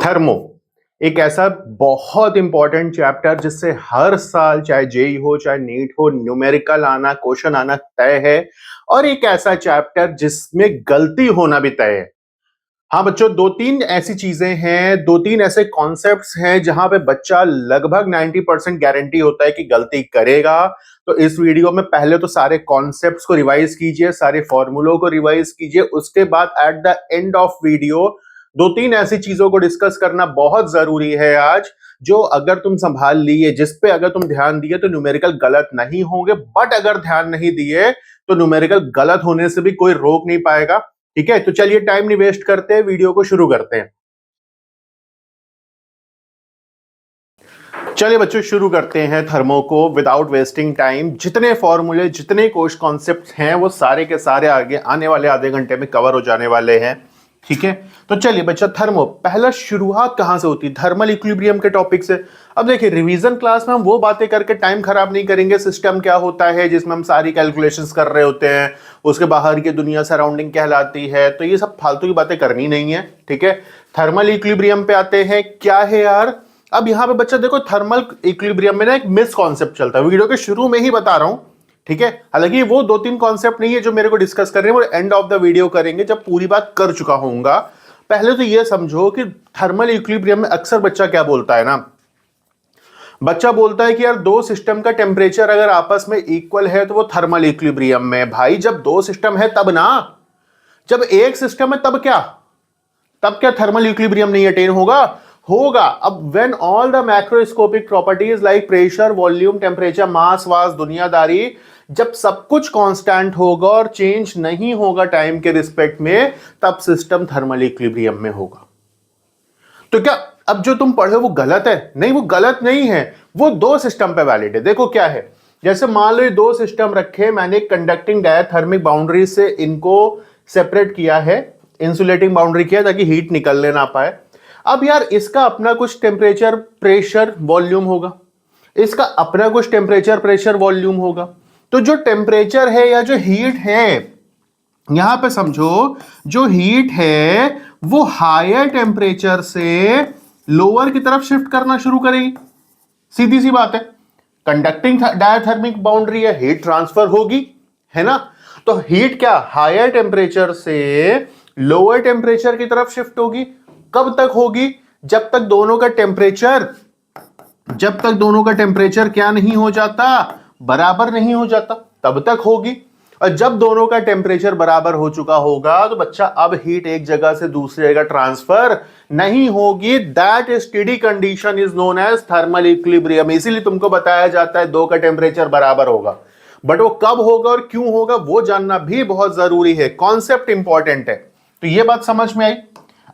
Thermo एक ऐसा बहुत इंपॉर्टेंट चैप्टर जिससे हर साल चाहे जेई हो चाहे नीट हो न्यूमेरिकल आना क्वेश्चन आना तय है और एक ऐसा चैप्टर जिसमें गलती होना भी तय है। हाँ बच्चों, दो तीन ऐसी चीजें हैं, दो तीन ऐसे कॉन्सेप्ट्स हैं जहां पे बच्चा लगभग 90% गारंटी होता है कि गलती करेगा। तो इस वीडियो में पहले तो सारे कॉन्सेप्ट्स को रिवाइज कीजिए, सारे फॉर्मूलों को रिवाइज कीजिए, उसके बाद at the end of video दो तीन ऐसी चीजों को डिस्कस करना बहुत जरूरी है आज, जो अगर तुम संभाल लिए, जिस पे अगर तुम ध्यान दिए तो न्यूमेरिकल गलत नहीं होंगे, बट अगर ध्यान नहीं दिए तो न्यूमेरिकल गलत होने से भी कोई रोक नहीं पाएगा। ठीक है, तो चलिए टाइम नहीं वेस्ट करते हैं, वीडियो को शुरू करते हैं। चलिए बच्चों शुरू करते हैं थर्मो को विदाउट वेस्टिंग टाइम। जितने फॉर्मूले जितने कोर्स कॉन्सेप्ट हैं वो सारे के सारे आगे आने वाले आधे घंटे में कवर हो जाने वाले हैं। ठीक है, तो चलिए बच्चा थर्मो पहला शुरुआत कहां से होती है? थर्मल इक्विलिब्रियम के टॉपिक से। अब देखिए रिवीजन क्लास में हम वो बातें करके टाइम खराब नहीं करेंगे। सिस्टम क्या होता है जिसमें हम सारी कैलकुलेशंस कर रहे होते हैं, उसके बाहर की दुनिया सराउंडिंग कहलाती है, तो ये सब फालतू की बातें करनी नहीं है। ठीक है, थर्मल इक्विलिब्रियम पे आते हैं। क्या है यार, अब यहां पे बच्चा देखो थर्मल इक्विलिब्रियम में ना एक मिस कॉन्सेप्ट चलता है, वीडियो के शुरू में ही बता रहा हूं। ठीक है, हालांकि वो दो तीन कॉन्सेप्ट नहीं है जो मेरे को डिस्कस कर रहे हैं, वो एंड ऑफ द वीडियो करेंगे जब पूरी बात कर चुका होऊंगा। पहले तो ये समझो कि थर्मल इक्विलिब्रियम में अक्सर बच्चा क्या बोलता है ना, बच्चा बोलता है कि यार दो सिस्टम का टेम्परेचर अगर आपस में इक्वल है तो वो थर्मल इक्विलिब्रियम में। भाई जब दो सिस्टम है तब ना, जब एक सिस्टम है तब क्या थर्मल इक्विलिब्रियम नहीं अटेन होगा? होगा। अब when all the macroscopic properties like pressure, volume, temperature, mass वास, दुनियादारी, जब सब कुछ कांस्टेंट होगा और चेंज नहीं होगा टाइम के रिस्पेक्ट में, तब सिस्टम थर्मल इक्विलिब्रियम में होगा। तो क्या अब जो तुम पढ़े वो गलत है? नहीं, वो गलत नहीं है, वो दो सिस्टम पे वैलिड है। देखो क्या है, जैसे मान लो ये दो सिस्टम रखे, मैंने कंडक्टिंग डायथर्मिक बाउंड्री से इनको सेपरेट किया है, इंसुलेटिंग बाउंड्री किया ताकि हीट निकलने ना पाए। अब यार इसका अपना कुछ टेम्परेचर, प्रेशर, वॉल्यूम होगा, इसका अपना कुछ टेम्परेचर, प्रेशर, वॉल्यूम होगा। तो जो टेम्परेचर है या जो हीट है, यहां पे समझो जो हीट है वो हायर टेम्परेचर से लोअर की तरफ शिफ्ट करना शुरू करेगी। सीधी सी बात है, कंडक्टिंग डायथर्मिक बाउंड्री है, हीट ट्रांसफर होगी, है ना? तो हीट क्या हायर टेम्परेचर से लोअर टेम्परेचर की तरफ शिफ्ट होगी। कब तक होगी? जब तक दोनों का टेम्परेचर क्या नहीं हो जाता, बराबर नहीं हो जाता, तब तक होगी। और जब दोनों का टेम्परेचर बराबर हो चुका होगा तो बच्चा अब हीट एक जगह से दूसरी जगह ट्रांसफर नहीं होगी। That steady condition is known as thermal equilibrium. इसीलिए तुमको बताया जाता है दो का टेम्परेचर बराबर होगा, बट वो कब होगा और क्यों होगा वो जानना भी बहुत जरूरी है। कॉन्सेप्ट इंपॉर्टेंट है। तो ये बात समझ में आई।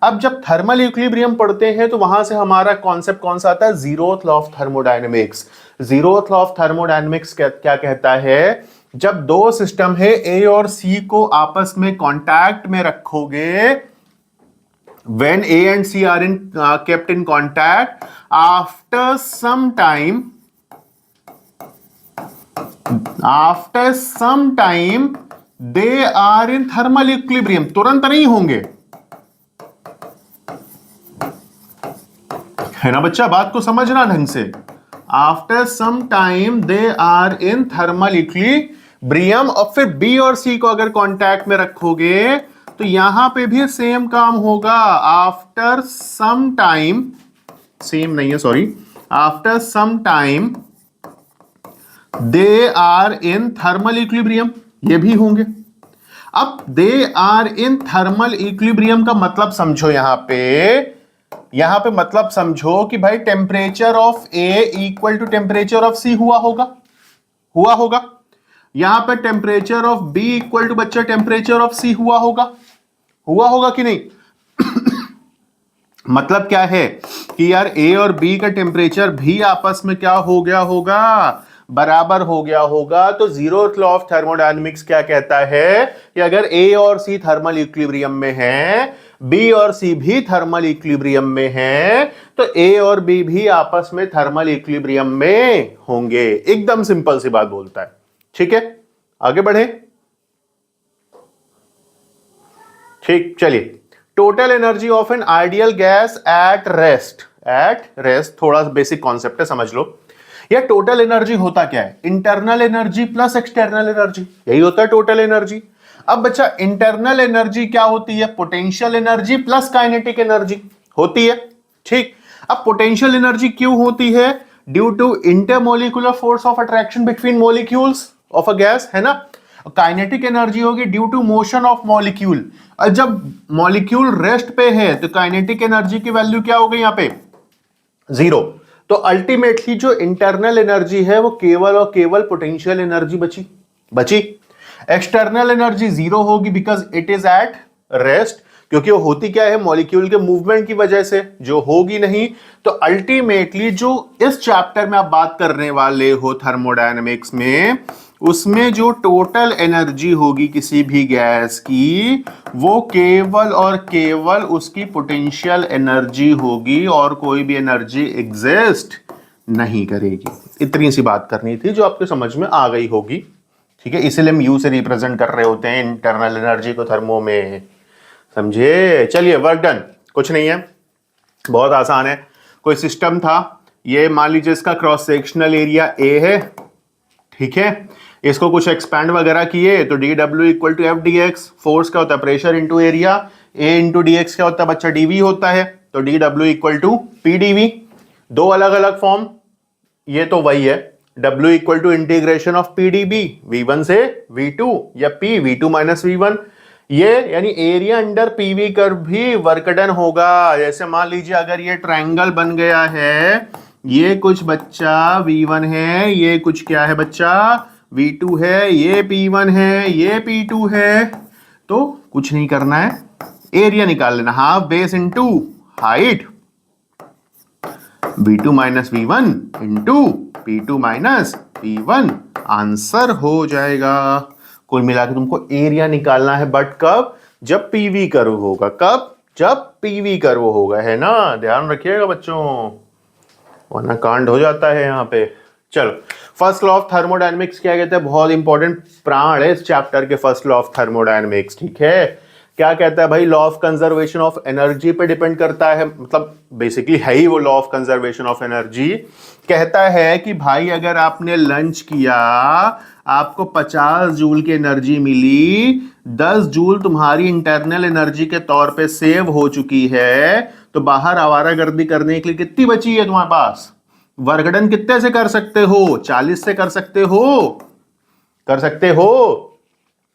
अब जब थर्मल इक्विलिब्रियम पढ़ते हैं तो वहां से हमारा कॉन्सेप्ट कौन सा आता है? Zeroth law of thermodynamics. Zeroth law of thermodynamics क्या कहता है? जब दो सिस्टम है ए और सी को आपस में कांटेक्ट में रखोगे, when A and C are kept in contact, after some time they are in thermal equilibrium। तुरंत नहीं होंगे, है ना बच्चा? बात को समझना ढंग से। After some time they are in thermal equilibrium. और फिर बी और सी को अगर कांटेक्ट में रखोगे तो यहां पे भी सेम काम होगा। आफ्टर सम टाइम, सेम नहीं है sorry, after some time they are in thermal equilibrium, ये भी होंगे। अब they are in thermal equilibrium का मतलब समझो, यहां पे मतलब समझो कि भाई temperature of A equal to temperature of C हुआ होगा। यहां पे temperature of B equal to बच्चा टेम्परेचर ऑफ सी हुआ होगा कि नहीं? मतलब क्या है कि यार ए और बी का टेम्परेचर भी आपस में क्या हो गया होगा? बराबर हो गया होगा। तो जीरोथ लॉ ऑफ थर्मोडायनेमिक्स क्या कहता है कि अगर ए और सी थर्मल इक्विलिब्रियम में है, बी और सी भी थर्मल इक्विलिब्रियम में है, तो ए और बी भी आपस में थर्मल इक्विलिब्रियम में होंगे। एकदम सिंपल सी बात बोलता है। ठीक है, आगे बढ़े। ठीक, चलिए total energy of an ideal gas at rest थोड़ा बेसिक कॉन्सेप्ट है, समझ लो। या टोटल एनर्जी होता क्या है? Internal energy plus external energy, यही होता है टोटल एनर्जी। अब बच्चा इंटरनल एनर्जी क्या होती है? Potential energy plus kinetic energy होती है, ठीक। अब पोटेंशियल एनर्जी क्यों होती है? Due to intermolecular force of attraction between molecules of a gas, है ना। काइनेटिक एनर्जी होगी due to motion of molecule. और जब मॉलिक्यूल रेस्ट पे है तो काइनेटिक एनर्जी की वैल्यू क्या हो गई यहां पे? 0। तो अल्टीमेटली जो इंटरनल एनर्जी है वो केवल और केवल पोटेंशियल एनर्जी बची। एक्सटर्नल एनर्जी 0 होगी because it is at rest, क्योंकि वो होती क्या है? मॉलिक्यूल के मूवमेंट की वजह से, जो होगी नहीं। तो अल्टीमेटली जो इस चैप्टर में आप बात करने वाले हो थर्मोडायनेमिक्स में, उसमें जो टोटल एनर्जी होगी किसी भी गैस की, वो केवल और केवल उसकी पोटेंशियल एनर्जी होगी और कोई भी एनर्जी एग्जिस्ट नहीं करेगी। इतनी सी बात करनी थी जो आपके समझ में आ गई होगी, ठीक है। इसलिए हम यू से रिप्रेजेंट कर रहे होते हैं इंटरनल एनर्जी को थर्मो में, समझे। चलिए, वर्क डन। कुछ नहीं है, बहुत आसान है। कोई सिस्टम था, ये मान लीजिए इसका क्रॉस सेक्शनल एरिया ए है, ठीक है। इसको कुछ एक्सपैंड वगैरह किए तो D W equal to F D X, force क्या होता है? Pressure into area, A into D X क्या होता है बच्चा? डीवी होता है। तो D W equal to P DV. दो अलग अलग फॉर्म, ये तो वही है। W equal to integration of P D B, V1 से V2 या P V2 माइनस V1। ये यानी एरिया अंडर पीवी कर्व भी वर्क डन होगा। जैसे मान लीजिए अगर ये ट्रायंगल बन गया है, ये कुछ बच्चा V1 है, ये कुछ क्या है बच्चा? V2 है, ये P1 है, ये P2 है। तो कुछ नहीं करना है, एरिया निकाल लेना, half base into height, V2 minus V1 into P2 minus P1, answer हो जाएगा। कुल मिला के तुमको एरिया निकालना है, बट कब? जब पीवी कर्व होगा। कब? जब पीवी कर्व होगा, है ना। ध्यान रखिएगा बच्चों, वरना कांड हो जाता है यहाँ पे। चलो, फर्स्ट लॉ ऑफ थर्मोडायनेमिक्स क्या कहते हैं? बहुत इंपॉर्टेंट प्राण है इस चैप्टर के, फर्स्ट लॉ ऑफ थर्मोडायनेमिक्स, ठीक है। क्या कहता है भाई? Law of conservation of energy पे डिपेंड करता है, मतलब बेसिकली है ही वो law of conservation of energy. कहता है कि भाई अगर आपने लंच किया, आपको 50 जूल की एनर्जी मिली, 10 जूल तुम्हारी इंटरनल एनर्जी के तौर पे सेव हो चुकी है, तो बाहर आवारागर्दी करने के लिए कितनी बची है तुम्हारे पास? वर्क डन कितने से कर सकते हो? 40 से कर सकते हो।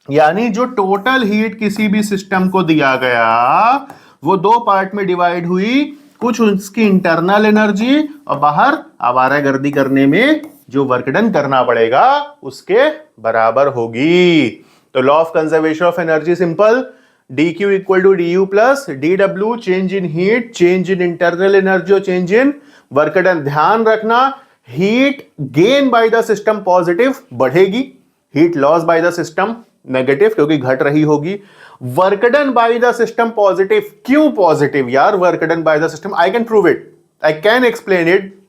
यानी जो टोटल हीट किसी भी सिस्टम को दिया गया, वो दो पार्ट में डिवाइड हुई, कुछ उसकी इंटरनल एनर्जी और बाहर आवारागर्दी करने में जो वर्क डन करना पड़ेगा उसके बराबर होगी। तो law of conservation of energy simple, dq equal to du plus dw, change in heat, change in internal energy और चेंज इन वर्क डन। ध्यान रखना, heat gain by the system positive बढ़ेगी, heat loss by the system negative क्योंकि घट रही होगी। Work done by the system positive. क्यों positive यार work done by the system? I can prove it, I can explain it.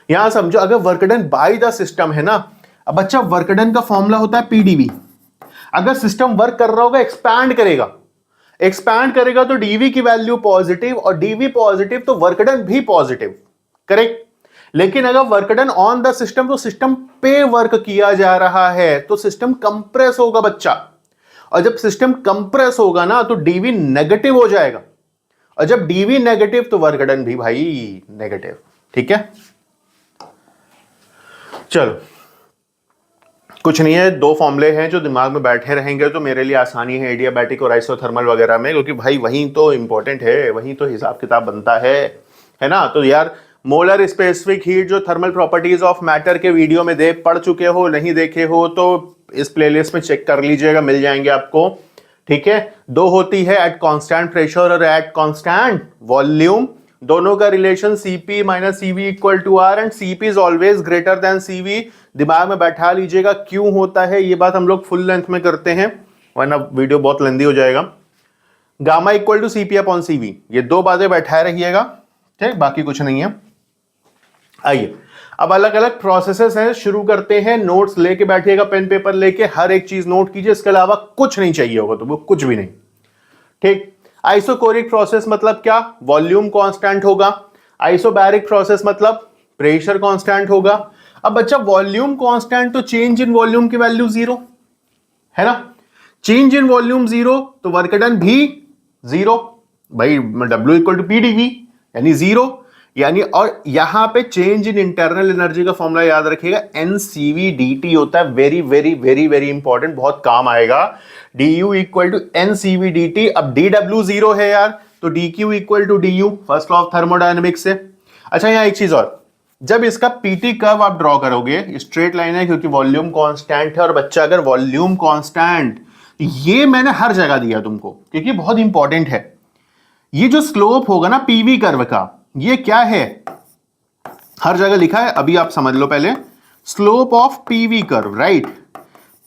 यहां समझो, अगर work done by the system है ना, अब बच्चा वर्क डन का फॉर्मूला होता है पीडीवी। अगर सिस्टम वर्क कर रहा होगा, एक्सपैंड करेगा तो डीवी की वैल्यू पॉजिटिव, और डीवी पॉजिटिव तो वर्क डन भी पॉजिटिव, करेक्ट। लेकिन अगर work done on the system, तो सिस्टम पे वर्क किया जा रहा है, तो सिस्टम कंप्रेस होगा बच्चा। और जब सिस्टम कंप्रेस होगा ना, तो डीवी नेगेटिव हो जाएगा, और जब डीवी नेगेटिव तो वर्क डन भी भाई नेगेटिव, ठीक है। चलो, कुछ नहीं है, दो फॉर्मूले हैं जो दिमाग में बैठे रहेंगे तो मेरे लिए आसानी है एडियाबैटिक और आइसोथर्मल वगैरह में, क्योंकि भाई वहीं तो इंपॉर्टेंट है, वहीं तो हिसाब किताब बनता है ना। तो यार मोलर स्पेसिफिक हीट जो थर्मल प्रॉपर्टीज ऑफ मैटर के वीडियो में पढ़ चुके हो, नहीं देखे हो तो इस प्लेलिस्ट में चेक कर लीजिएगा, मिल जाएंगे आपको, ठीक है। दो होती है एट कांस्टेंट प्रेशर और एट कांस्टेंट वॉल्यूम, दोनों का relation Cp minus Cv equal to R and Cp is always greater than Cv। दिमाग में बैठा लीजिएगा क्यों होता है, ये बात हम लोग फुल लेंथ में करते हैं वरना वीडियो बहुत लेंदी हो जाएगा। Gamma equal to Cp upon Cv, ये दो बातें बैठाए रहिएगा, ठीक, बाकी कुछ नहीं है। आइए अब अलग अलग प्रोसेसेस हैं, शुरू करते हैं। नोट्स लेके बैठिएगा, पेन पेपर लेके हर एक चीज नोट कीजिए, इसके अलावा कुछ नहीं चाहिए होगा तो वो कुछ भी नहीं, ठीक। आइसोकोरिक प्रोसेस मतलब क्या, वॉल्यूम कांस्टेंट होगा। आइसोबैरिक प्रोसेस मतलब प्रेशर कांस्टेंट होगा। अब बच्चा वॉल्यूम कांस्टेंट तो चेंज इन वॉल्यूम की वैल्यू जीरो है ना, चेंज इन वॉल्यूम जीरो तो वर्क डन भी जीरो भाई, W इक्वल टू PdV यानी जीरो, यानी और यहां पे चेंज इन इंटरनल एनर्जी का फॉर्मूला याद रखिएगा, NCV/dt होता है। Very very very very important, बहुत काम आएगा। du equal to NCV/dt। अब dW जीरो है यार, तो dq equal to du, first law of thermodynamics से। अच्छा यहां एक चीज और, जब इसका PT कर्व आप ड्रॉ करोगे, स्ट्रेट लाइन है क्योंकि वॉल्यूम कांस्टेंट है, और बच्चा अगर वॉल्यूम कांस्टेंट, ये मैंने हर जगह दिया तुमको क्योंकि बहुत इंपॉर्टेंट है। ये जो स्लोप होगा ना PV कर्व का, ये क्या है, हर जगह लिखा है, अभी आप समझ लो पहले। Slope of PV curve, right.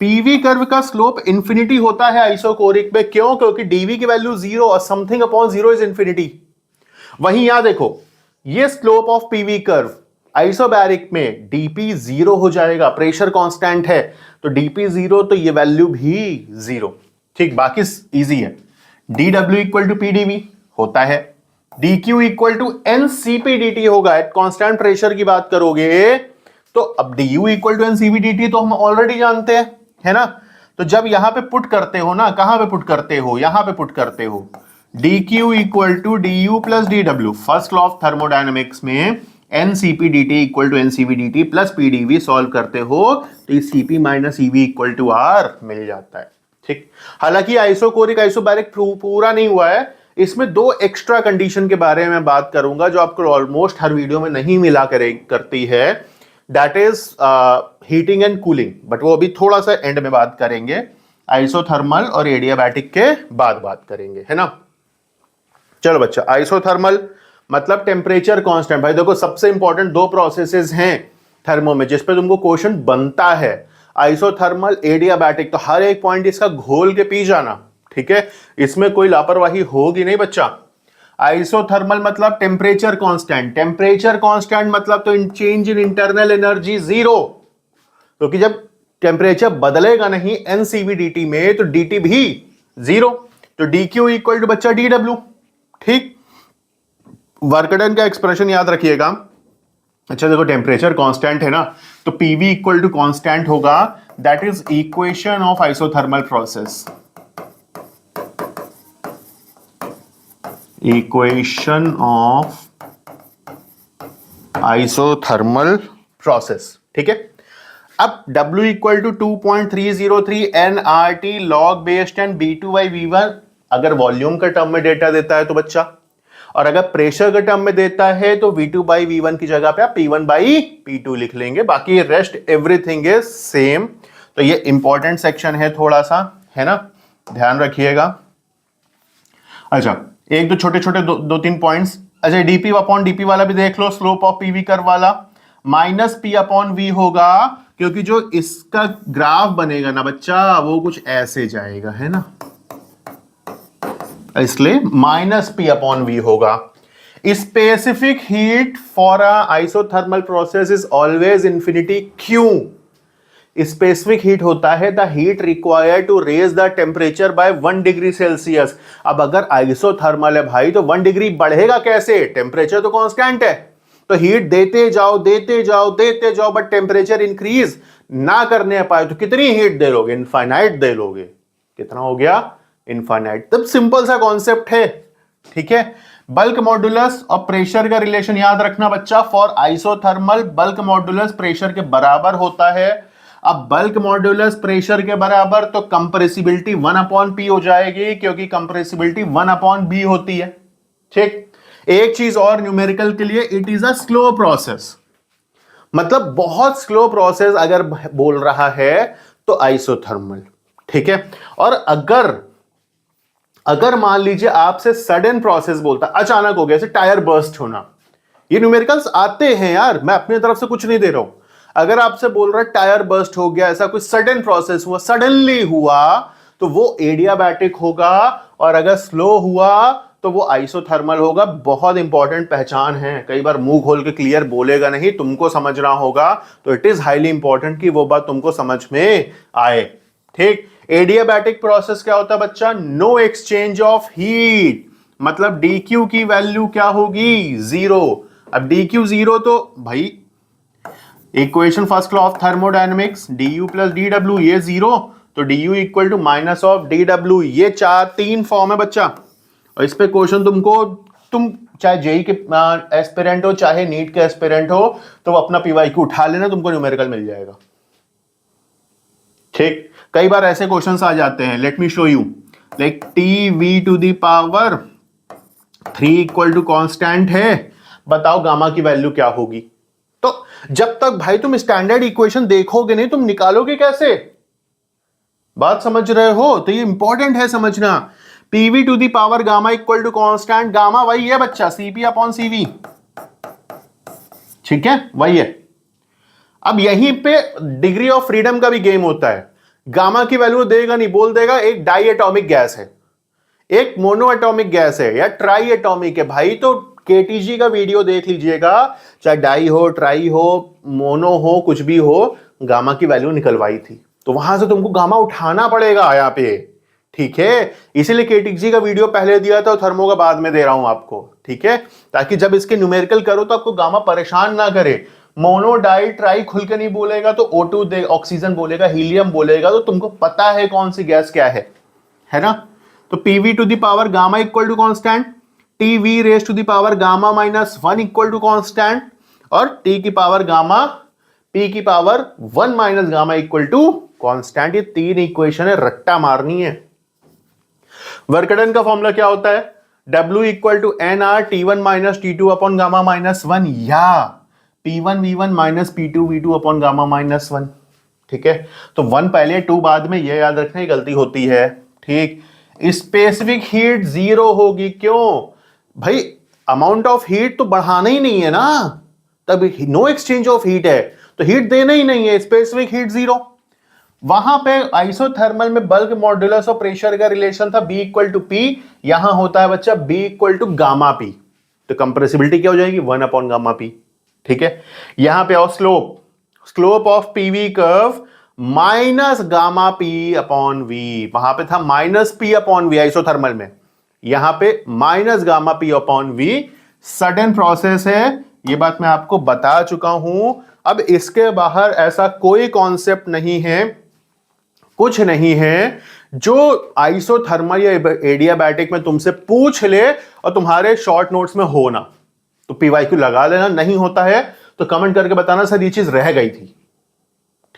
PV curve का स्लोप इंफिनिटी होता है आइसोकोरिक में, क्यों, क्योंकि dV की वैल्यू जीरो और something upon zero is infinity. वहीं यहां देखो, ये slope of PV curve isobaric में dP जीरो हो जाएगा, प्रेशर कांस्टेंट है तो dP जीरो, तो ये वैल्यू भी जीरो। ठीक, बाकी इजी है। dW इक्वल टू PdV होता है, dQ इक्वल टू NCP/dt होगा। एट कांस्टेंट प्रेशर की बात करोगे तो अब du इक्वल टू NCP/dt तो हम ऑलरेडी जानते हैं, है ना। तो जब यहां पे पुट करते हो ना, कहां पे पुट करते हो, यहां पे पुट करते हो, dQ equal to du plus dW, first law of thermodynamics में NCP/dt equal to NCV/dt plus PdV solve करते हो तो CP minus EV equal to R मिल जाता है। ठीक, हालांकि आइसोकोरिक आइसोबैरिक पूरा नहीं हुआ है, इसमें दो एक्स्ट्रा कंडीशन के बारे में बात करूंगा जो आपको ऑलमोस्ट हर वीडियो में नहीं मिला करती है, that is heating and cooling, but वो अभी थोड़ा सा एंड में बात करेंगे, आइसोथर्मल और एडियाबैटिक के बाद बात करेंगे, है ना। चलो बच्चा, आइसोथर्मल मतलब टेम्परेचर कांस्टेंट। भाई देखो, सबसे इंपॉर्टेंट दो प्रोसेसेस हैं थर्मो में जिस पे तुमको क्वेश्चन बनता है, आइसोथर्मल, एडियाबैटिक, तो हर एक पॉइंट इसका घोल के पी जाना, ठीक है, इसमें कोई लापरवाही होगी नहीं बच्चा। आइसोथर्मल मतलब टेम्परेचर कांस्टेंट, टेम्परेचर कांस्टेंट मतलब तो change in internal energy zero, क्योंकि जब टेम्परेचर बदलेगा नहीं NCV/dt में तो dt भी जीरो, तो dq इक्वल टू बच्चा dw। ठीक, वर्क डन का एक्सप्रेशन याद रखिएगा। अच्छा देखो, टेम्परेचर कांस्टेंट है ना, तो PV इक्वल टू कांस्टेंट होगा, that is equation of isothermal process, equation of isothermal process. ठीक है, अब W equal to 2.303 nRT log base 10 B2/V1 अगर वॉल्यूम का टर्म में डेटा देता है तो बच्चा, और अगर प्रेशर के टर्म में देता है तो V2/V1 की जगह पे आप P1/P2 लिख लेंगे, बाकी रेस्ट एवरीथिंग इज सेम। तो ये इंपॉर्टेंट सेक्शन है थोड़ा सा, है ना, ध्यान रखिएगा। अच्छा, एक दो छोटे छोटे दो तीन पॉइंट्स। अच्छा, dP अपॉन dP वाला भी देख लो, स्लोप ऑफ PV कर्व वाला माइनस P अपॉन V होगा, क्योंकि जो इसका ग्राफ बनेगा ना बच्चा वो कुछ ऐसे जाएगा, है ना, इसलिए माइनस P अपॉन V होगा। Specific heat for a isothermal process is always infinity. क्यों? स्पेसिफिक हीट होता है the heat required to raise the temperature by 1 degree Celsius. अब अगर आइसोथर्मल है भाई तो 1 डिग्री बढ़ेगा कैसे, टेम्परेचर तो कांस्टेंट है, तो हीट देते जाओ देते जाओ देते जाओ, बट टेम्परेचर इंक्रीज ना करने पाए तो कितनी हीट दे लोगे, इनफाइनाइट दे लोगे। कितना हो गया, इनफाइनाइट। तब सिंपल सा कॉन्सेप्ट है, ठीक है। बल्क मॉड्यूलस और प्रेशर का रिलेशन याद रखना बच्चा, for isothermal bulk modulus pressure के बराबर होता है। अब बल्क मॉड्यूलस प्रेशर के बराबर तो कंप्रेसिबिलिटी 1/P हो जाएगी, क्योंकि कंप्रेसिबिलिटी 1/B होती है। ठीक, एक चीज और न्यूमेरिकल के लिए, it is a slow process, मतलब बहुत स्लो प्रोसेस अगर बोल रहा है तो आइसोथर्मल, ठीक है। और अगर मान लीजिए आपसे सडन प्रोसेस बोलता, अचानक हो गया, जैसे टायर बर्स्ट होना, ये न्यूमेरिकल्स आते हैं यार, मैं अपनी तरफ से कुछ नहीं दे रहा हूं। अगर आपसे बोल रहा है टायर बर्स्ट हो गया, ऐसा कोई सडन प्रोसेस हुआ, सडनली हुआ, तो वो एडियाबैटिक होगा, और अगर स्लो हुआ तो वो आइसोथर्मल होगा। बहुत इंपॉर्टेंट पहचान है, कई बार मुंह खोल के क्लियर बोलेगा नहीं, तुमको समझना होगा, तो इट इज हाईली इंपॉर्टेंट कि वो बात तुमको समझ में आए। ठीक, एडियाबैटिक प्रोसेस क्या होता है बच्चा? नो एक्सचेंज ऑफ हीट, मतलब dq की वैल्यू क्या होगी? जीरो। अब dq जीरो तो भाई equation first law of thermodynamics du plus dw ये जीरो, तो du equal to minus of dw, ये तीन फॉर्म है बच्चा। और इस पे क्वेश्चन तुम चाहे जेई के एस्पिरेंट हो चाहे नीट के एस्पिरेंट हो, तो अपना पीवाईक्यू उठा लेना, तुमको न्यूमेरिकल मिल जाएगा। ठीक, कई बार ऐसे क्वेश्चंस आ जाते हैं, let me show you, like T V to the power 3 equal to constant है, बताओ गामा की वैल्यू क्या होगी? तो जब तक भाई तुम स्टैंडर्ड इक्वेशन देखोगे नहीं, तुम निकालोगे कैसे? बात समझ रहे हो? तो ये इंपॉर्टेंट है समझना। PV to the power gamma equal to constant, gamma वही है बच्चा, सीपी अपॉन सीवी, ठीक है, वही है। अब यहीं पे डिग्री ऑफ फ्रीडम का भी गेम होता है। गामा की वैल्यू देगा नहीं, बोल देगा एक डाई एटॉमिक गैस है, एक मोनो एटॉमिक गैस है या ट्राई एटॉमिक है। भाई तो केटीजी का वीडियो देख लीजिएगा, चाहे डाई हो, ट्राई हो, मोनो हो, कुछ भी हो, गामा की वैल्यू निकलवाई थी। तो वहां से तुमको गामा उठाना पड़ेगा यहाँ पे, ठीक है। इसीलिए केटीजी का वीडियो पहले दिया था और थर्मो का बाद में दे रहा हूं आपको, ठीक है, ताकि जब इसके न्यूमेरिकल करो तो आपको गामा परेशान ना करे। मोनो डाई ट्राई खुल के नहीं बोलेगा तो O2 दे, ऑक्सीजन बोलेगा, हीलियम बोलेगा, तो तुमको पता है कौन सी गैस क्या है ना। तो PV to the power gamma equal to constant, T V raise to the power gamma minus 1 equal to constant, और टी की पावर गामा पी की power 1 minus gamma equal to constant. ये तीन इक्वेशन है, रट्टा मारनी है। वर्कडन का फॉर्मूला क्या होता है? W equal to N R T1 minus T2 upon gamma minus 1, या P1 V1 minus P2 V2 upon gamma minus 1, ठीक है। तो 1 पहले 2 बाद में, ये याद रखने की गलती होती है, ठीक। स्पेसिफिक हीट जीरो होगी, क्यों भाई? अमाउंट ऑफ हीट तो बढ़ाना ही नहीं है ना, तब नो एक्सचेंज ऑफ हीट है, तो हीट देना ही नहीं है, स्पेसिफिक हीट जीरो। वहां पे आइसोथर्मल में बल्क मॉड्यूलस और प्रेशर का रिलेशन था B इक्वल टू P, यहां होता है बच्चा B equal to gamma P, तो कंप्रेसिबिलिटी क्या हो जाएगी? 1 अपॉन गामा P, ठीक है। यहां पे और slope of PV curve minus gamma P upon V, वहां पे था minus P upon V isothermal में, यहां पे minus gamma P upon V। Sudden process है, ये बात मैं आपको बता चुका हूं। अब इसके बाहर ऐसा कोई कॉन्सेप्ट नहीं है, कुछ नहीं है जो आइसोथर्मल या एडियाबैटिक में तुमसे पूछ ले और तुम्हारे शॉर्ट नोट्स में हो ना। तो पीवाईक्यू लगा लेना, नहीं होता है तो कमेंट करके बताना सर ये चीज रह गई थी,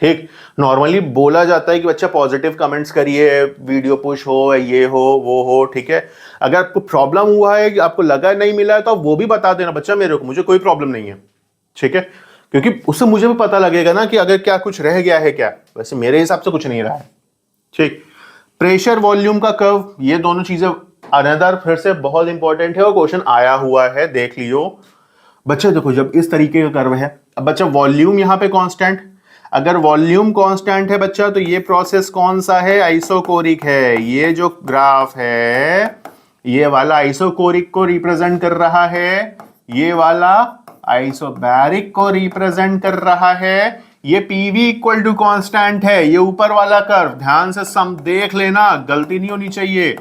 ठीक। नॉर्मली बोला जाता है कि बच्चा पॉजिटिव कमेंट्स करिए, वीडियो पुश हो, ये हो वो हो, ठीक है। अगर आपको प्रॉब्लम हुआ है कि आपको लगा नहीं मिला है, तो आप वो भी बता देना बच्चा मेरे को, मुझे कोई प्रॉब्लम नहीं है, ठीक है, क्योंकि उससे मुझे भी पता लगेगा ना कि अगर क्या कुछ रह गया है क्या। वैसे मेरे हिसाब से कुछ नहीं रहा है, ठीक। प्रेशर वॉल्यूम का कर्व, ये दोनों चीजें अनदर फिर से बहुत इंपॉर्टेंट है और क्वेश्चन आया हुआ है, देख लियो बच्चे। देखो जब इस तरीके का कर्व है, अब बच्चा वॉल्यूम यहां पे कांस्टेंट, अगर वॉल्यूम कांस्टेंट है बच्चा तो ये प्रोसेस कौन सा है? आइसोकोरिक है। ये जो ग्राफ है ये वाला आइसोकोरिक को रिप्रेजेंट कर रहा है, ये वाला आइसोबैरिक को रिप्रेजेंट कर रहा है। ये पीवी इक्वल टू कांस्टेंट है, ये ऊपर वाला कर्व ध्यान से सम देख लेना, गलती नहीं होनी चाहिए।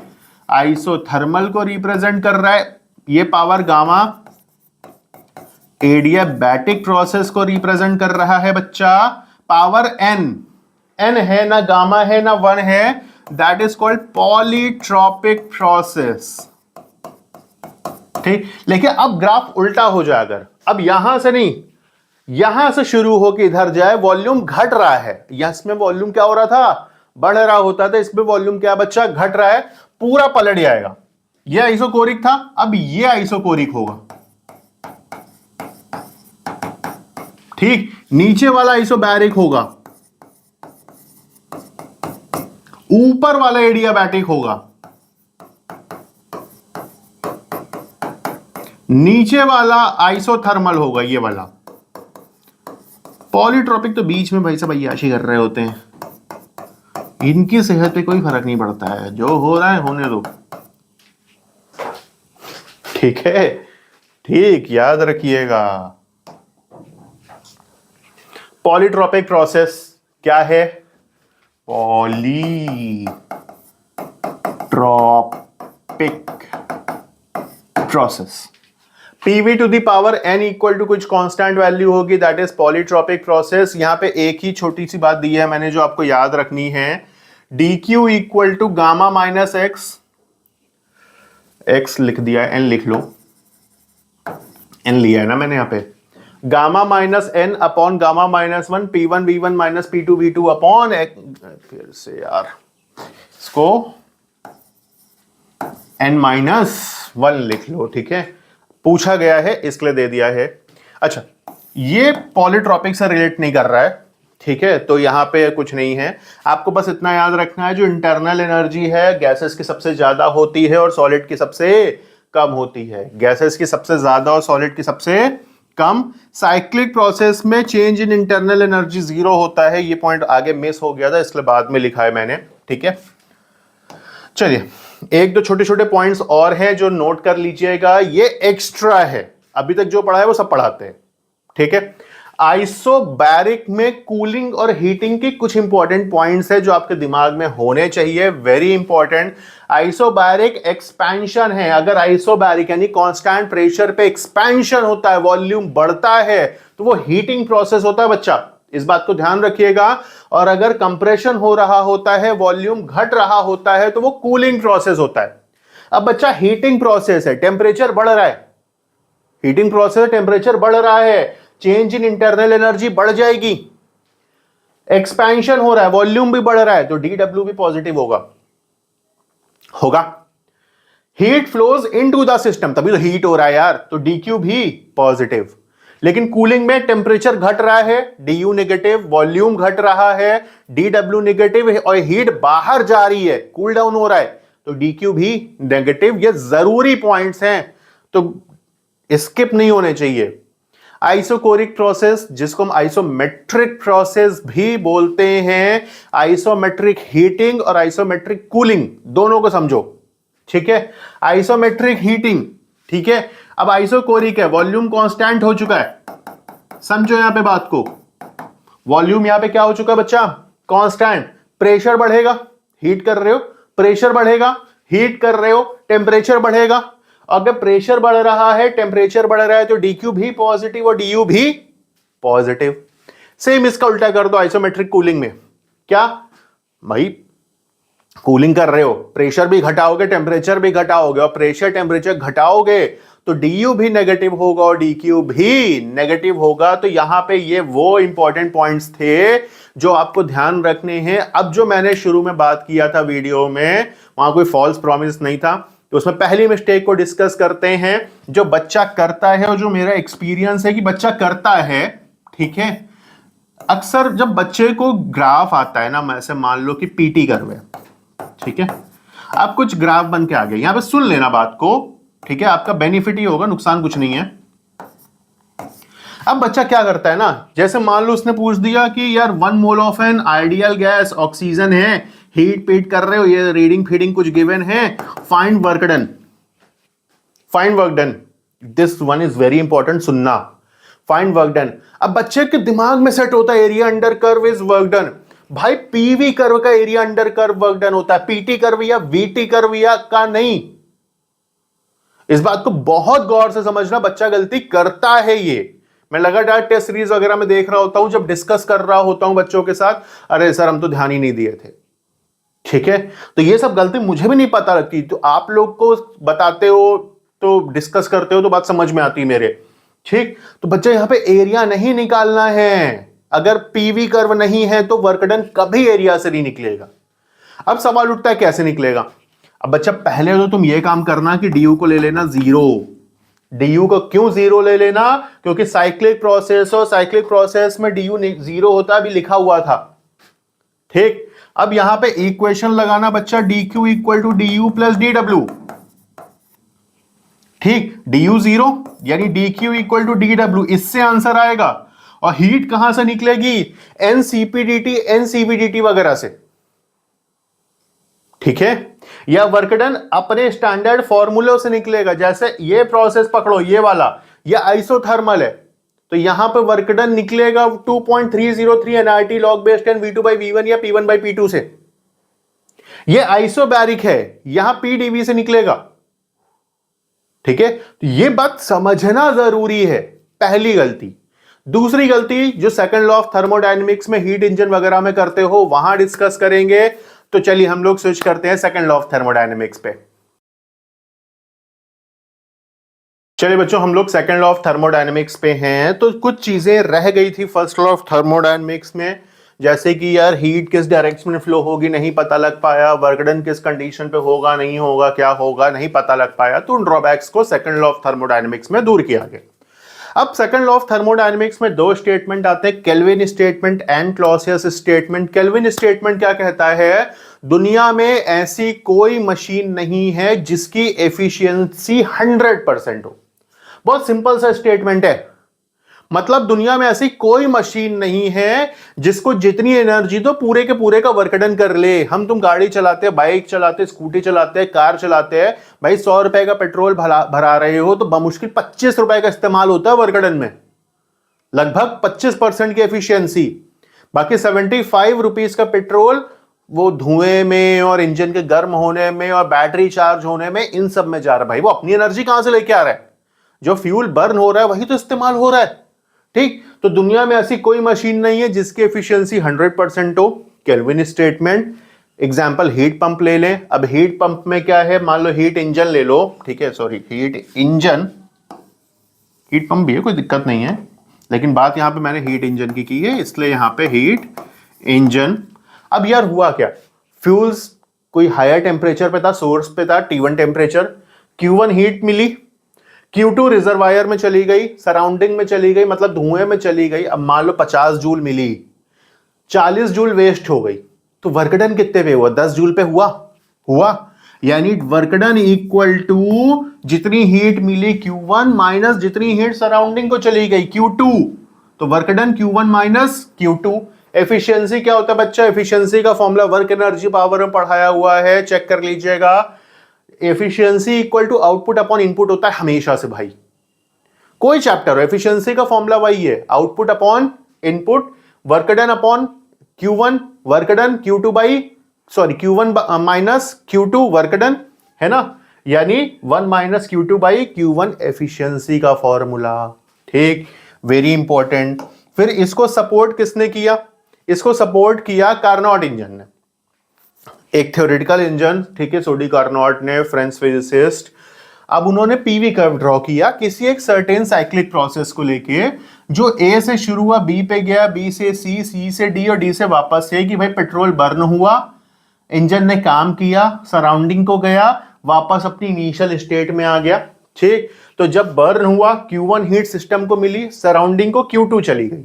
आइसोथर्मल को रिप्रेजेंट कर रहा है, ये पावर गामा एडियाबैटिक प्रोसेस को रिप्रेजेंट कर रहा है बच्चा। पावर एन है ना, गामा है ना 1 है, that is called polytropic process, ठीक। लेकिन अब ग्राफ उल्टा हो जाए, अगर अब यहां से नहीं, यहां से शुरू होकर इधर जाए, वॉल्यूम घट रहा है, इसमें वॉल्यूम क्या हो रहा था? बढ़ रहा होता था, इसमें वॉल्यूम क्या बच्चा? घट रहा है, पूरा पलट जाएगा। ये आइसोकोरिक था, अब ये आइसोकोरिक होगा, ठीक। नीचे वाला आइसोबैरिक होगा, ऊपर वाला एडियाबैटिक होगा, नीचे वाला आइसोथर्मल होगा, ये वाला। पॉलीट्रॉपिक तो बीच में भाई सब अय्याशी कर रहे होते हैं, इनकी सेहत पे कोई फर्क नहीं पड़ता है, जो हो रहा है होने दो, ठीक है, ठीक, याद रखिएगा। पॉलीट्रॉपिक प्रोसेस क्या है? Polytropic process. PV to the power N equal to कुछ कांस्टेंट वैल्यू होगी, दैट इज पॉलीट्रॉपिक प्रोसेस। यहां पे एक ही छोटी सी बात दी है मैंने जो आपको याद रखनी है, D Q equal to gamma minus X, X लिख दिया है, एन लिख लो, एन लिया है ना मैंने यहां पे, gamma minus N upon gamma minus one, P one V one minus P two V two upon, फिर से यार इसको एन माइनस वन लिख लो, ठीक है, पूछा गया है इसके लिए दे दिया है। अच्छा, ये पॉलीट्रॉपिक से रिलेट नहीं कर रहा है, ठीक है, तो यहां पे कुछ नहीं है, आपको बस इतना याद रखना है जो इंटरनल एनर्जी है गैसेस की सबसे ज्यादा होती है और सॉलिड की सबसे कम होती है। गैसेस की सबसे ज्यादा और सॉलिड की सबसे कम। साइक्लिक प्रोसेस में चेंज इन इंटरनल एनर्जी 0 होता है, ये पॉइंट आगे मिस हो गया था इसलिए बाद में लिखा है मैंने, ठीक है। चलिए एक दो छोटे छोटे पॉइंट्स और हैं जो नोट कर लीजिएगा, ये एक्स्ट्रा है, अभी तक जो पढ़ा है वो सब पढ़ाते हैं, ठीक है। आइसोबैरिक में कूलिंग और हीटिंग के कुछ इंपॉर्टेंट पॉइंट्स है जो आपके दिमाग में होने चाहिए, वेरी इंपॉर्टेंट। आइसोबैरिक एक्सपेंशन है, अगर आइसोबैरिक यानी कांस्टेंट प्रेशर पे एक्सपेंशन होता है, वॉल्यूम बढ़ता है, तो वो हीटिंग प्रोसेस होता है बच्चा, इस बात को ध्यान रखिएगा। और अगर कंप्रेशन हो रहा होता है, वॉल्यूम घट रहा होता है, तो वो कूलिंग प्रोसेस होता है। अब बच्चा हीटिंग प्रोसेस है, टेम्परेचर बढ़ रहा है, हीटिंग प्रोसेस टेम्परेचर बढ़ रहा है, चेंज इन इंटरनल एनर्जी बढ़ जाएगी, एक्सपेंशन हो रहा है, वॉल्यूम भी बढ़ रहा है, तो डीडब्ल्यू भी पॉजिटिव होगा। Heat flows into the system, तभी तो हीट हो रहा है यार, तो डीक्यू भी पॉजिटिव। लेकिन कूलिंग में टेम्परेचर घट रहा है, डीयू नेगेटिव, वॉल्यूम घट रहा है, डीडब्ल्यू नेगेटिव है, और हीट बाहर जा रही है, कूल डाउन हो रहा है, तो डीक्यू भी नेगेटिव। ये जरूरी पॉइंट्स हैं, तो स्किप नहीं होने चाहिए। आइसोकोरिक प्रोसेस, जिसको हम आइसोमेट्रिक प्रोसेस भी बोलते हैं, आइसोमेट्रिक हीटिंग और आइसोमेट्रिक कूलिंग दोनों को समझो, ठीक है। आइसोमेट्रिक हीटिंग, ठीक है। अब आइसोकोरिक है, वॉल्यूम कांस्टेंट हो चुका है, समझो यहां पे बात को, वॉल्यूम यहां पे क्या हो चुका है बच्चा, कांस्टेंट। प्रेशर बढ़ेगा, हीट कर रहे हो, प्रेशर बढ़ेगा, हीट कर रहे हो, टेम्परेचर बढ़ेगा। अगर प्रेशर बढ़ रहा है, टेम्परेचर बढ़ रहा है, तो डीक्यू भी पॉजिटिव और डीयू भी पॉजिटिव। सेम इसका उल्टा कर दो आइसोमेट्रिक कूलिंग में, क्या भाई कूलिंग कर रहे हो, प्रेशर भी घटाओगे, टेम्परेचर भी घटाओगे, और प्रेशर टेम्परेचर घटाओगे तो डीयू भी नेगेटिव होगा और डीक्यू भी नेगेटिव होगा। तो यहां पे ये वो इंपॉर्टेंट पॉइंट्स थे जो आपको ध्यान रखने हैं। अब जो मैंने शुरू में बात किया था वीडियो में, वहां कोई फॉल्स प्रॉमिस नहीं था, तो उसमें पहली मिस्टेक को डिस्कस करते हैं जो बच्चा करता है और जो मेरा एक्सपीरियंस है कि बच्चा करता है, ठीक है। अक्सर जब बच्चे को ग्राफ आता है ना, ऐसे मान लो कि पीटी कर्व है, ठीक है, अब कुछ ग्राफ बन के आ गए, यहां पे सुन लेना बात को, ठीक है, आपका बेनिफिट ही होगा, नुकसान कुछ नहीं है। अब बच्चा क्या करता है ना, जैसे मान लो उसने पूछ दिया कि यार 1 mole of an ideal gas oxygen है, हीट पीट कर रहे हो, ये रीडिंग फीडिंग कुछ गिवन है, find work done, find work done, this one is very important, सुनना, फाइंड वर्क डन। अब बच्चे के दिमाग में सेट होता है area under curve is work done. भाई पीवी कर्व का area under curve work done होता है, पीटी कर्व या वीटी कर्व या का नहीं। इस बात को बहुत गौर से समझना, बच्चा गलती करता है ये। मैं लगातार टेस्ट सीरीज वगैरह में देख रहा होता हूं, जब डिस्कस कर रहा होता हूं बच्चों के साथ, अरे सर हम तो ध्यान ही नहीं दिए थे, ठीक है। तो ये सब गलती मुझे भी नहीं पता लगती, तो आप लोग को बताते हो तो डिस्कस करते हो तो बात समझ में आती है मेरे, ठीक। तो बच्चा यहां पे एरिया नहीं निकालना है, अगर पीवी कर्व नहीं है तो वर्क डन कभी एरिया से नहीं निकलेगा। अब सवाल उठता है कैसे निकलेगा। अब बच्चा पहले तो तुम ये काम करना कि डीयू को ले लेना 0। डीयू को क्यों 0 ले लेना, क्योंकि साइक्लिक प्रोसेस और साइक्लिक प्रोसेस में डीयू 0 होता भी लिखा हुआ था, ठीक। अब यहां पे इक्वेशन लगाना बच्चा, DQ equal to DU plus DW, ठीक। डीयू 0 यानी डीक्यू इक्वल टू डीडब्ल्यू, इससे आंसर आएगा। और हीट कहां से निकलेगी, एनसीपीडीटी एनसीवीडीटी वगैरह से, ठीक है। या वर्क डन अपने स्टैंडर्ड फॉर्मूलों से निकलेगा, जैसे ये प्रोसेस पकड़ो, ये वाला, ये आइसोथर्मल है, तो यहां पे वर्क डन निकलेगा 2.303 nRT log base 10 V2 by V1 या P1 by P2 से। ये आइसोबैरिक है, यहां PdV से निकलेगा। ठीक है, तो ये बात समझना जरूरी है, पहली गलती। दूसरी गलती जो सेकंड लॉ ऑफ थर्मोडायनेमिक्स में हीट इंजन वगैरह में करते हो वहां डिस्कस करेंगे। तो चलिए हम लोग स्विच करते हैं सेकंड लॉ ऑफ थर्मोडायनेमिक्स पे। चलिए बच्चों, हम लोग सेकंड लॉ ऑफ थर्मोडायनेमिक्स पे हैं। तो कुछ चीजें रह गई थी फर्स्ट लॉ ऑफ थर्मोडायनेमिक्स में, जैसे कि यार हीट किस डायरेक्शन में फ्लो होगी नहीं पता लग पाया, वर्क डन किस कंडीशन पे होगा नहीं होगा, क्या होगा नहीं पता लग पाया। तो उन ड्रॉबैक्स को सेकंड लॉ ऑफ थर्मोडायनेमिक्स में दूर किया गया। अब सेकंड लॉ ऑफ थर्मोडायनेमिक्स में दो स्टेटमेंट आते हैं, kelvin statement and Clausius statement. Kelvin statement क्या कहता है, दुनिया में ऐसी कोई मशीन नहीं है जिसकी एफिशिएंसी 100% हो। बहुत सिंपल सा स्टेटमेंट है, मतलब दुनिया में ऐसी कोई मशीन नहीं है जिसको जितनी एनर्जी दो पूरे के पूरे का वर्क डन कर ले। हम तुम गाड़ी चलाते हैं, बाइक चलाते हैं, स्कूटी चलाते हैं, कार चलाते हैं, भाई 100 रुपए का पेट्रोल भरा रहे हो तो बमुश्किल 25 रुपए का इस्तेमाल होता है वर्क डन में, लगभग 25% की एफिशिएंसी। बाकी 75 रुपीज का पेट्रोल वो धुएं में और इंजन के गर्म होने में और बैटरी चार्ज होने में, इन सब में जा रहा है। भाई वो अपनी एनर्जी कहां से लेके आ रहा है, जो फ्यूल बर्न हो रहा है वही तो इस्तेमाल हो रहा है। ठीक, तो दुनिया में ऐसी कोई मशीन नहीं है जिसकी एफिशिएंसी 100% हो। Kelvin statement. Example heat pump ले लें। अब हीट पंप में क्या है, मान लो हीट इंजन ले लो, ठीक है, sorry heat engine, heat pump भी है कोई दिक्कत नहीं है, लेकिन बात यहां पे मैंने हीट इंजन की है, इसलिए यहां पे हीट इंजन। अब यार हुआ क्या, फ्यूल्स कोई हायर टेम्परेचर पे था, सोर्स पे था T1 टेम्परेचर, Q1 हीट मिली, Q2 रिजर्वायर में चली गई, सराउंडिंग में चली गई, मतलब धुएं में चली गई। अब मान लो 50 जूल मिली, 40 जूल वेस्ट हो गई, तो वर्क डन कितने पे हुआ, 10 जूल पे हुआ। यानी वर्क डन इक्वल टू जितनी हीट मिली Q1 माइनस जितनी हीट सराउंडिंग को चली गई Q2, तो work done Q1 minus Q2। Efficiency क्या होता है बच्चा, एफिशिएंसी का फॉर्मूला वर्क एनर्जी पावर में पढ़ाया हुआ है, चेक कर लीजिएगा। Efficiency equal to output upon input होता है हमेशा से भाई, कोई चैप्टर हो एफिशिएंसी का फॉर्मूला वही है, output upon input, work done upon Q1, work done Q2 by Q1 minus Q2 work done, है ना, यानी 1 minus Q2 by Q1 efficiency का फॉर्मूला। ठीक, वेरी इंपॉर्टेंट। फिर इसको सपोर्ट किसने किया, इसको सपोर्ट किया कार्नोट इंजन ने, एक थ्योरेटिकल इंजन, ठीक है, सोडी कार्नोट ने, फ्रेंच फिजिसिस्ट। अब उन्होंने पीवी कर्व ड्रॉ किया किसी एक सर्टेन साइक्लिक प्रोसेस को लेके, जो ए से शुरू हुआ, बी पे गया, बी से सी, सी से डी और डी से वापस से, कि भाई पेट्रोल बर्न हुआ, इंजन ने काम किया, सराउंडिंग को गया, वापस अपनी इनिशियल स्टेट में आ गया। ठीक, तो जब बर्न हुआ Q1 हीट सिस्टम को मिली, सराउंडिंग को Q2 चली गई।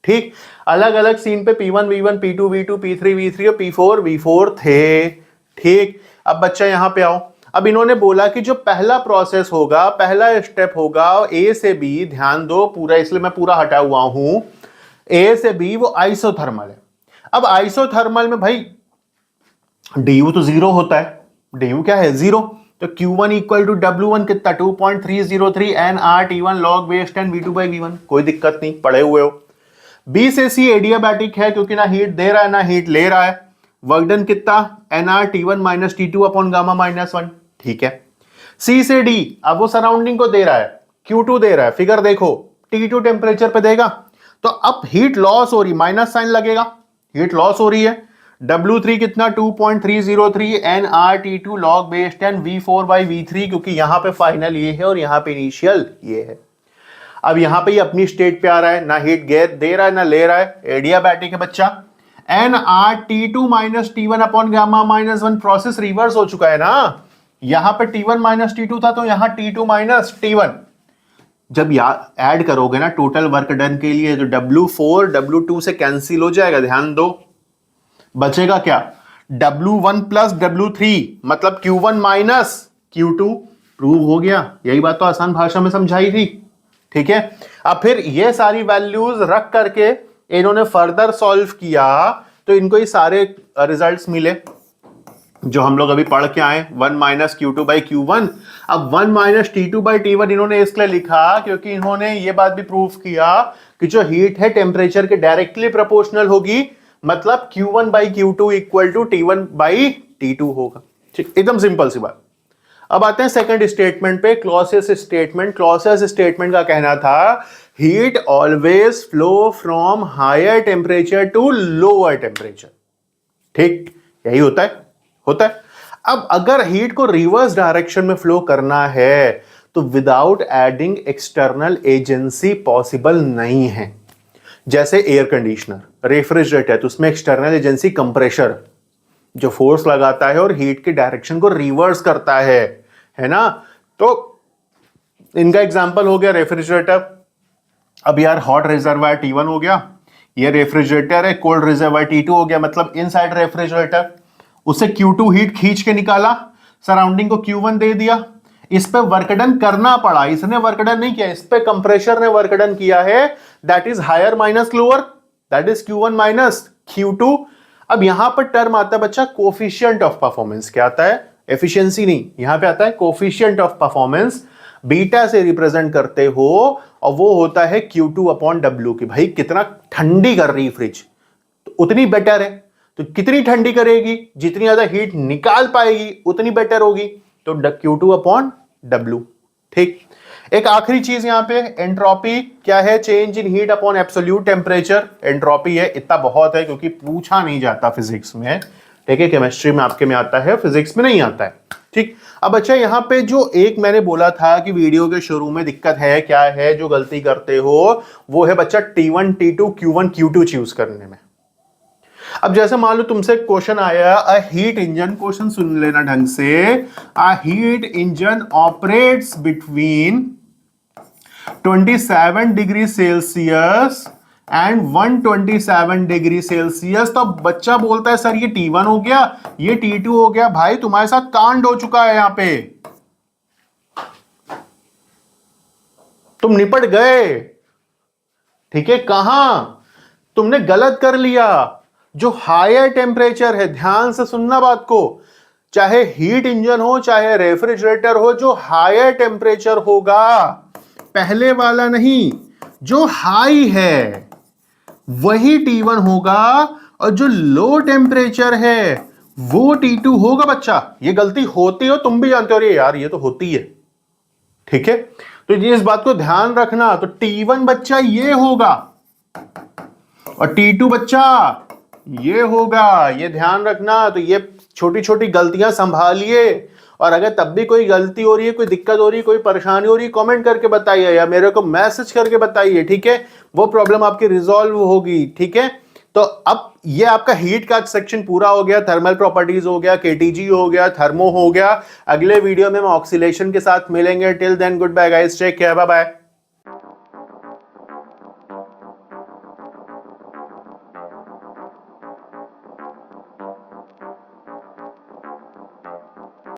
ठीक, अलग अलग सीन पे P1 V1 P2 V2 P3 V3 और P4 V4 थे। ठीक, अब बच्चा यहां पे आओ। अब इन्होंने बोला कि जो पहला प्रोसेस होगा, पहला स्टेप होगा A से B, ध्यान दो पूरा, इसलिए मैं पूरा हटा हुआ हूं, A से B वो आइसोथर्मल है। अब आइसोथर्मल में भाई du तो जीरो होता है, du क्या है, जीरो। तो Q1 इक्वल टू W1 कितना, 2.303 nRT1 log base 10 V2 by V1, कोई दिक्कत नहीं, पढ़े हुए हो। B से C एडियाबैटिक है क्योंकि ना हीट दे रहा है ना हीट ले रहा है, वर्क डन कितना, nRT1 minus T2 upon gamma minus 1। ठीक है, C से D, अब वो सराउंडिंग को दे रहा है, Q2 दे रहा है, फिगर देखो T2 टेम्परेचर पे देगा, तो अब हीट लॉस हो रही, माइनस साइन लगेगा, हीट लॉस हो रही है। W3 कितना, 2.303 nRT2 log base 10 V4 by V3, क्योंकि यहां पे फाइनल ये है और यहां पे इनिशियल ये है। अब यहां पे ये अपनी स्टेट पे आ रहा है, ना हीट गैस दे रहा है ना ले रहा है, एडियाबैटिक है बच्चा। nRT2 minus T1 upon gamma minus 1, process reverse हो चुका है ना, यहां पे T1 माइनस T2 था तो यहां T2 माइनस T1। जब ऐड करोगे ना टोटल वर्क डन के लिए, तो W4 W2 से कैंसिल हो जाएगा, ध्यान दो, बचेगा क्या, W1 प्लस W3, मतलब Q1 माइनस Q2। प्रूव हो गया, यही बात तो आसान भाषा में समझाई थी। ठीक है, अब फिर ये सारी वैल्यूज रख करके इन्होंने फर्दर सॉल्व किया, तो इनको ये सारे रिजल्ट्स मिले। जो हम लोग अभी पढ़ के आए 1 माइनस Q2/Q1। अब 1 माइनस T2/T1 इन्होंने इसलिए लिखा क्योंकि इन्होंने ये बात भी प्रूव किया कि जो हीट है टेम्परेचर के डायरेक्टली प्रोपोर्शनल होगी, मतलब Q1/Q2 इक्वल टू T1/T2 होगा। ठीक, एकदम सिंपल सी बात। अब आते हैं सेकंड स्टेटमेंट पे, क्लॉसियस स्टेटमेंट। क्लॉसियस स्टेटमेंट का कहना था heat always flow from higher temperature to lower temperature. ठीक, यही होता है। अब अगर हीट को रिवर्स डायरेक्शन में फ्लो करना है तो without adding external agency possible नहीं है। जैसे एयर कंडीशनर, रेफ्रिजरेटर, तो उसमें एक्सटर्नल एजेंसी कंप्रेशर जो फोर्स लगाता है और हीट की डायरेक्शन को रिवर्स करता है ना। तो इनका एग्जांपल हो गया रेफ्रिजरेटर। अब यार हॉट रिजर्वायर T1 हो गया, ये रेफ्रिजरेटर है, कोल्ड रिजर्वायर T2 हो गया, मतलब इनसाइड रेफ्रिजरेटर उसे Q2 हीट खींच के निकाला, सराउंडिंग को Q1 दे दिया। इस पे वर्क डन करना पड़ा, इसने वर्क डन नहीं किया, इस पे कंप्रेशर ने वर्क डन किया है, that is higher minus lower, that is Q1 minus Q2। अब यहां पर टर्म आता है बच्चा कोफिशिएंट ऑफ परफॉर्मेंस। क्या आता है? एफिशिएंसी नहीं, यहां पे आता है कोफिशिएंट ऑफ परफॉर्मेंस। बीटा से रिप्रेजेंट करते हो और वो होता है Q2/W की भाई कितना ठंडी कर रही फ्रिज तो उतनी बेटर है। तो कितनी ठंडी करेगी, जितनी ज्यादा हीट निकाल पाएगी उतनी बेटर होगी, तो Q2/W। ठीक, एक आखिरी चीज यहां पे एंट्रोपी क्या है? Change in heat upon absolute temperature. Entropy है, इतना बहुत है क्योंकि पूछा नहीं जाता फिजिक्स में। ठीक है, केमिस्ट्री में आपके में आता है, फिजिक्स में नहीं आता है। ठीक, अब अच्छा यहां पे जो एक मैंने बोला था कि वीडियो के शुरू में दिक्कत है, क्या है जो गलती करते हो, वो है बच्चा T1 T2 Q1 Q2 choose करने में। अब जैसे मान लो तुमसे क्वेश्चन आया अ हीट इंजन, क्वेश्चन सुन लेना ढंग से, a heat engine operates between 27 degree Celsius and 127 degree Celsius. तो बच्चा बोलता है सर ये T1 हो गया, ये T2 हो गया। भाई तुम्हारे साथ कांड हो चुका है, यहां पे तुम निपट गए। ठीक है, कहां तुमने गलत कर लिया। जो हायर टेम्परेचर है, ध्यान से सुनना बात को, चाहे हीट इंजन हो चाहे रेफ्रिजरेटर हो, जो हायर टेम्परेचर होगा, पहले वाला नहीं, जो हाई है वही T1 होगा, और जो लो टेम्परेचर है वो T2 होगा। बच्चा ये गलती होती हो, तुम भी जानते हो, अरे यार ये तो होती है। ठीक है, तो ये इस बात को ध्यान रखना। तो T1 बच्चा ये होगा और T2 बच्चा ये होगा, ये ध्यान रखना। तो ये छोटी छोटी गलतियां संभालिए, और अगर तब भी कोई गलती हो रही है, कोई दिक्कत हो रही है, कोई परेशानी हो रही है, कमेंट करके बताइए या मेरे को मैसेज करके बताइए। ठीक है, वो प्रॉब्लम आपकी रिजॉल्व होगी। ठीक है, तो अब ये आपका हीट का सेक्शन पूरा हो गया, थर्मल प्रॉपर्टीज हो गया, केटीजी हो गया, थर्मो हो गया। अगले वीडियो में हम ऑक्सीलेशन के साथ मिलेंगे। Till then good bye guys, take care, bye bye.